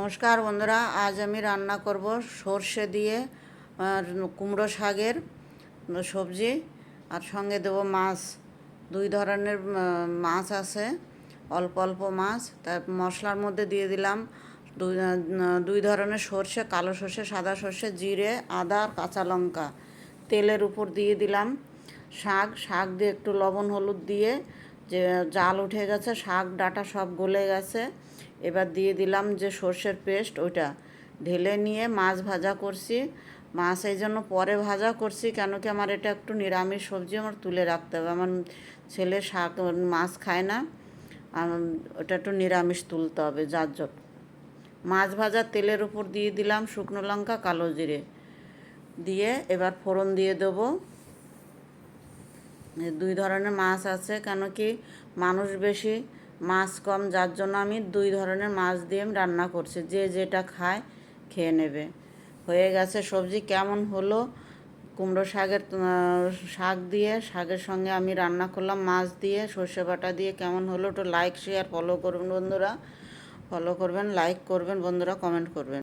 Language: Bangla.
নমস্কার বন্ধুরা, আজ আমি রান্না করব সর্ষে দিয়ে কুমড়ো শাকের সবজি। আর সঙ্গে দেব মাছ। দুই ধরনের মাছ আছে, অল্প অল্প মাছ। তার মশলার মধ্যে দিয়ে দিলাম দুই ধরনের সর্ষে, কালো সর্ষে, সাদা সর্ষে, জিরে, আদা, কাঁচা লঙ্কা। তেলের উপর দিয়ে দিলাম শাক দিয়ে একটু লবণ হলুদ দিয়ে, যে জাল উঠে গেছে, শাক ডাঁটা সব গলে গেছে। এবার দিয়ে দিলাম যে সর্ষের পেস্ট, ওইটা ঢেলে নিয়ে মাছ ভাজা করছি। মাছ এই জন্য পরে ভাজা করছি, কেন কি আমার এটা একটু নিরামিষ সবজি, আমার তুলে রাখতে হবে। আমার ছেলে শাক মাছ খায় না, ওটা একটু নিরামিষ তুলতে হবে, যার জন্য। মাছ ভাজা তেলের উপর দিয়ে দিলাম শুকনো লঙ্কা, কালো জিরে দিয়ে এবার ফোড়ন দিয়ে দেবো। দুই ধরনের মাছ আছে, কেন কি মানুষ বেশি, মাছ কম, যার জন্য আমি দুই ধরনের মাছ দিয়ে আমি রান্না করছি। যে যেটা খায় খেয়ে নেবে। হয়ে গেছে সবজি। কেমন হলো কুমড়ো শাক দিয়ে, শাকের সঙ্গে আমি রান্না করলাম মাছ দিয়ে, সর্ষে বাটা দিয়ে, কেমন হলো একটু লাইক শেয়ার ফলো করবেন বন্ধুরা। ফলো করবেন, লাইক করবেন বন্ধুরা, কমেন্ট করবেন।